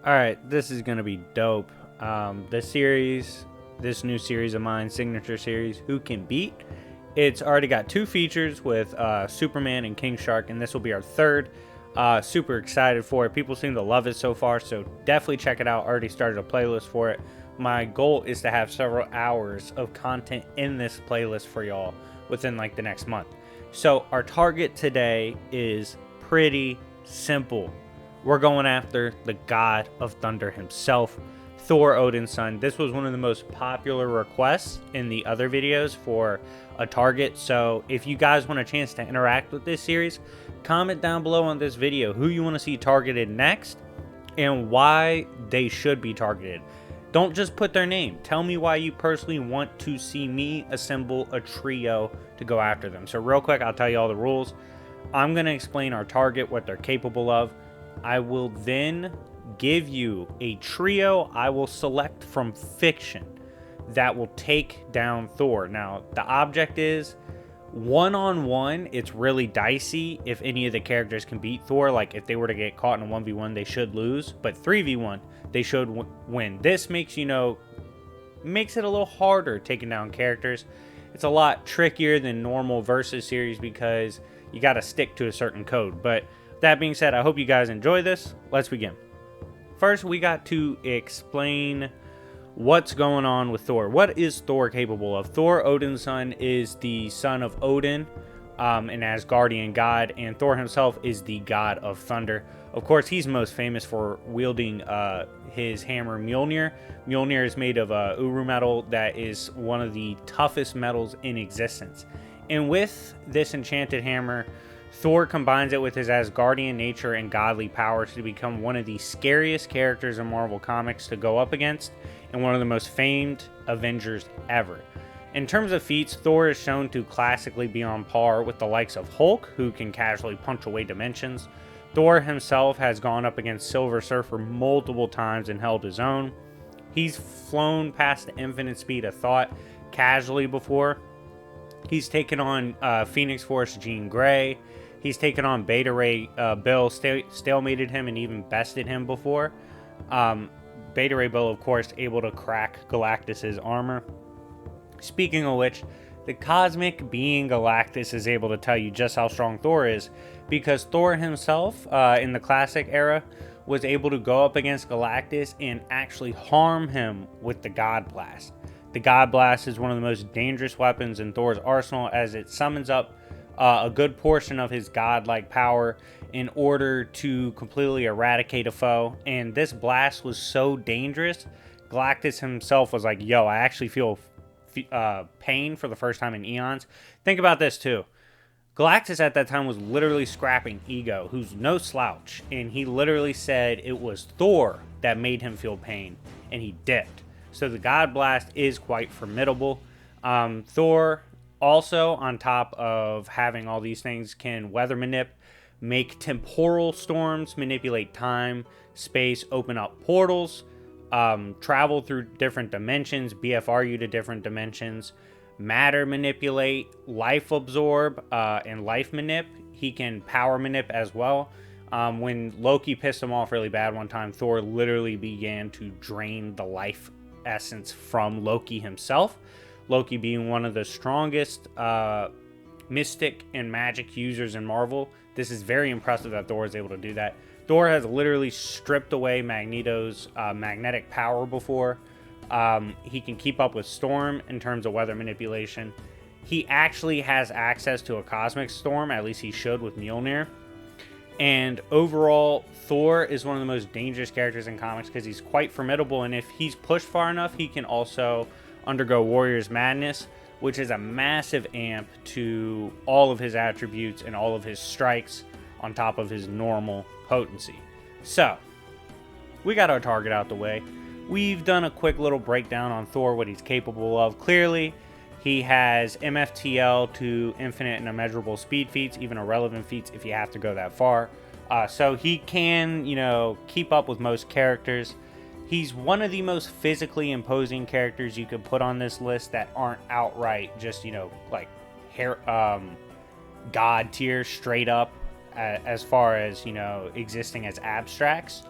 Alright, this is gonna be dope. This new series of mine, signature series, Who Can Beat? It's already got 2 features with Superman and King Shark, and this will be our third. Super excited for it. People seem to love it so far, so definitely check it out. Already started a playlist for it. My goal is to have several hours of content in this playlist for y'all within like the next month. So our target today is pretty simple. We're going after the God of Thunder himself, Thor, Odin's son. This was one of the most popular requests in the other videos for a target. So if you guys want a chance to interact with this series, comment down below on this video who you want to see targeted next and why they should be targeted. Don't just put their name. Tell me why you personally want to see me assemble a trio to go after them. So real quick, I'll tell you all the rules. I'm going to explain our target, what they're capable of. I will then give you a trio I will select from fiction that will take down Thor. Now, the object is one-on-one. It's really dicey if any of the characters can beat Thor. Like, if they were to get caught in a 1v1, they should lose. But 3v1, they should win. This makes it a little harder taking down characters. It's a lot trickier than normal versus series because you got to stick to a certain code. But that being said, I hope you guys enjoy this. Let's begin. First, we got to explain what's going on with Thor. What is Thor capable of? Thor, Odin's son, is the son of Odin, an Asgardian god, and Thor himself is the god of thunder. Of course, he's most famous for wielding his hammer Mjolnir. Mjolnir is made of Uru metal that is one of the toughest metals in existence. And with this enchanted hammer, Thor combines it with his Asgardian nature and godly powers to become one of the scariest characters in Marvel Comics to go up against and one of the most famed Avengers ever. In terms of feats, Thor is shown to classically be on par with the likes of Hulk, who can casually punch away dimensions. Thor himself has gone up against Silver Surfer multiple times and held his own. He's flown past the infinite speed of thought casually before. He's taken on Phoenix Force Jean Grey. He's taken on Beta Ray Bill, stalemated him, and even bested him before. Beta Ray Bill, of course, able to crack Galactus's armor. Speaking of which, the cosmic being Galactus is able to tell you just how strong Thor is, because Thor himself, in the classic era, was able to go up against Galactus and actually harm him with the God Blast. The God Blast is one of the most dangerous weapons in Thor's arsenal, as it summons up a good portion of his godlike power in order to completely eradicate a foe. And this blast was so dangerous, Galactus himself was like, yo, I actually feel pain for the first time in eons. Think about this too. Galactus at that time was literally scrapping Ego, who's no slouch, and he literally said it was Thor that made him feel pain, and he dipped. So the God Blast is quite formidable. Thor also, on top of having all these things, can weather manip, make temporal storms, manipulate time, space, open up portals, travel through different dimensions, BFR you to different dimensions, matter manipulate, life absorb, and life manip. He can power manip as well. When Loki pissed him off really bad one time, Thor literally began to drain the life essence from Loki himself. Loki being one of the strongest mystic and magic users in Marvel. This is very impressive that Thor is able to do that. Thor has literally stripped away Magneto's magnetic power before. He can keep up with Storm in terms of weather manipulation. He actually has access to a cosmic storm, at least he should with Mjolnir. And overall, Thor is one of the most dangerous characters in comics because he's quite formidable, and if he's pushed far enough, he can also undergo Warrior's Madness, which is a massive amp to all of his attributes and all of his strikes on top of his normal potency. So, we got our target out the way. We've done a quick little breakdown on Thor, what he's capable of. Clearly, he has MFTL to infinite and immeasurable speed feats, even irrelevant feats if you have to go that far. So he can, keep up with most characters. He's one of the most physically imposing characters you could put on this list that aren't outright just, like god tier straight up as far as, existing as abstracts.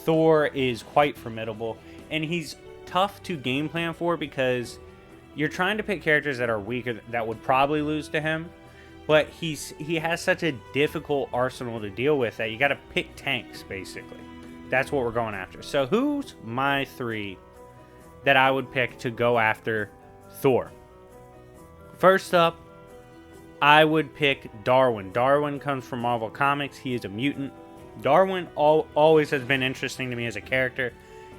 Thor is quite formidable, and he's tough to game plan for because you're trying to pick characters that are weaker that would probably lose to him, but he has such a difficult arsenal to deal with that you got to pick tanks, basically. That's what we're going after. So who's my 3 that I would pick to go after Thor? First up, I would pick Darwin. Darwin comes from Marvel Comics. He is a mutant. Darwin always has been interesting to me as a character,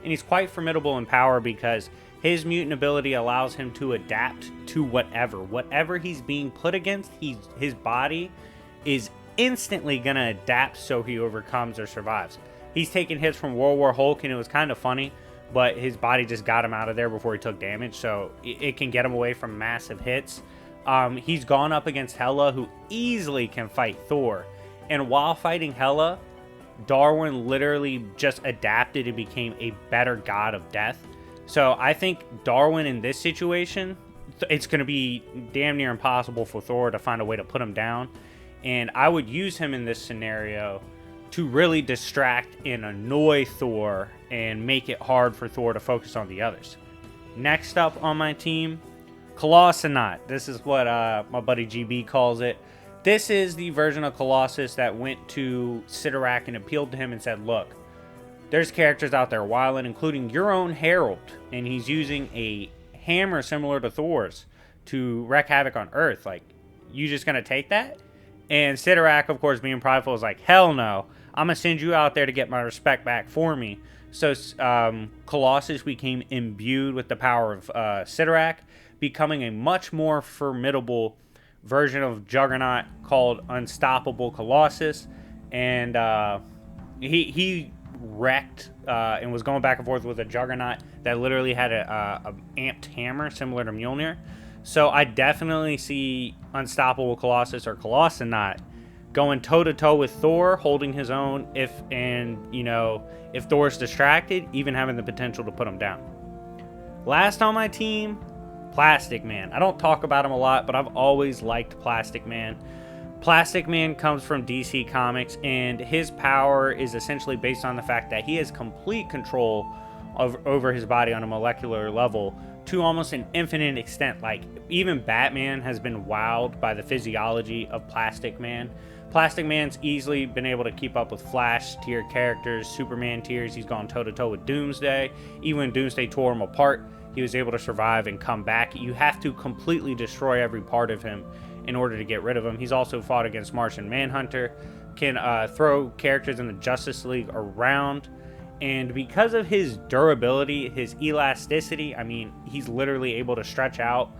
and he's quite formidable in power because his mutant ability allows him to adapt to whatever he's being put against. His body is instantly going to adapt so he overcomes or survives. He's taken hits from World War Hulk, and it was kind of funny, but his body just got him out of there before he took damage, so it can get him away from massive hits. He's gone up against Hela, who easily can fight Thor, and while fighting Hela, Darwin literally just adapted and became a better god of death. So I think Darwin in this situation, it's going to be damn near impossible for Thor to find a way to put him down. And I would use him in this scenario to really distract and annoy Thor and make it hard for Thor to focus on the others. Next up on my team, Colossonaut. This is what my buddy GB calls it. This is the version of Colossus that went to Sidorak and appealed to him and said, look, there's characters out there wilding, including your own Herald, and he's using a hammer similar to Thor's to wreak havoc on Earth. Like, you just gonna take that? And Sidorak, of course, being prideful, is like, hell no. I'm gonna send you out there to get my respect back for me. So Colossus became imbued with the power of Sidorak, becoming a much more formidable version of Juggernaut called Unstoppable Colossus. And he wrecked and was going back and forth with a Juggernaut that literally had a amped hammer similar to Mjolnir. So I definitely see Unstoppable Colossus or Colossonaut going toe-to-toe with Thor, holding his own if Thor's distracted, even having the potential to put him down. Last on my team, Plastic Man. I don't talk about him a lot, but I've always liked Plastic Man. Plastic Man comes from DC Comics, and his power is essentially based on the fact that he has complete control over his body on a molecular level to almost an infinite extent. Like, even Batman has been wowed by the physiology of Plastic Man. Plastic Man's easily been able to keep up with Flash tier characters, Superman tiers. He's gone toe-to-toe with Doomsday. Even when Doomsday tore him apart, he was able to survive and come back. You have to completely destroy every part of him in order to get rid of him. He's also fought against Martian Manhunter, can throw characters in the Justice League around, and because of his durability, his elasticity, I mean, he's literally able to stretch out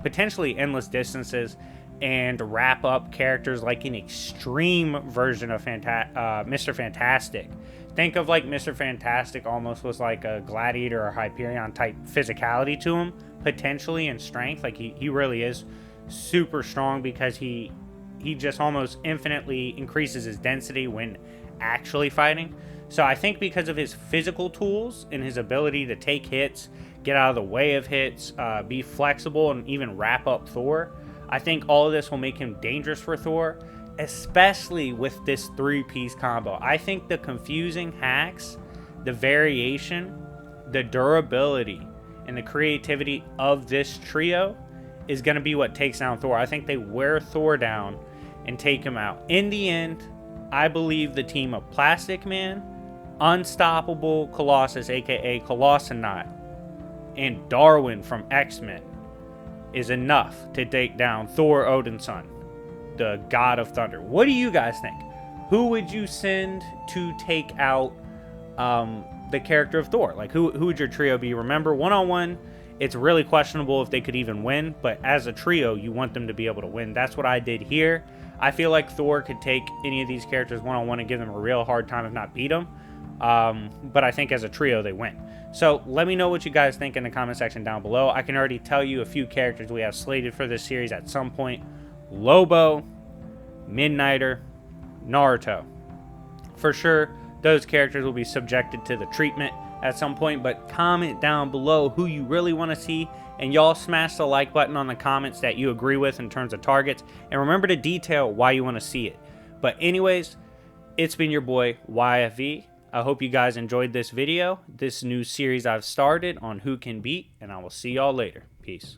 potentially endless distances and wrap up characters like an extreme version of Mr. Fantastic. Think of like Mr. Fantastic almost was like a Gladiator or Hyperion type physicality to him, potentially, in strength. Like he really is super strong because he just almost infinitely increases his density when actually fighting. So I think because of his physical tools and his ability to take hits, get out of the way of hits, be flexible, and even wrap up Thor, I think all of this will make him dangerous for Thor, especially with this 3-piece combo. I think the confusing hacks, the variation, the durability, and the creativity of this trio is going to be what takes down Thor. I think they wear Thor down and take him out. In the end, I believe the team of Plastic Man, Unstoppable Colossus, aka Colossonaut, and Darwin from X-Men is enough to take down Thor Odinson, the God of Thunder. What do you guys think? Who would you send to take out the character of Thor? Like, who would your trio be? Remember, one-on-one, it's really questionable if they could even win, but as a trio, you want them to be able to win. That's what I did here. I feel like Thor could take any of these characters one-on-one and give them a real hard time, if not beat them. But I think as a trio, they win. So let me know what you guys think in the comment section down below. I can already tell you a few characters we have slated for this series at some point. Lobo, Midnighter, Naruto. For sure, those characters will be subjected to the treatment at some point, but comment down below who you really want to see, and y'all smash the like button on the comments that you agree with in terms of targets, and remember to detail why you want to see it. But anyways, it's been your boy YFV. I hope you guys enjoyed this video, this new series I've started on Who Can Beat, and I will see y'all later. Peace.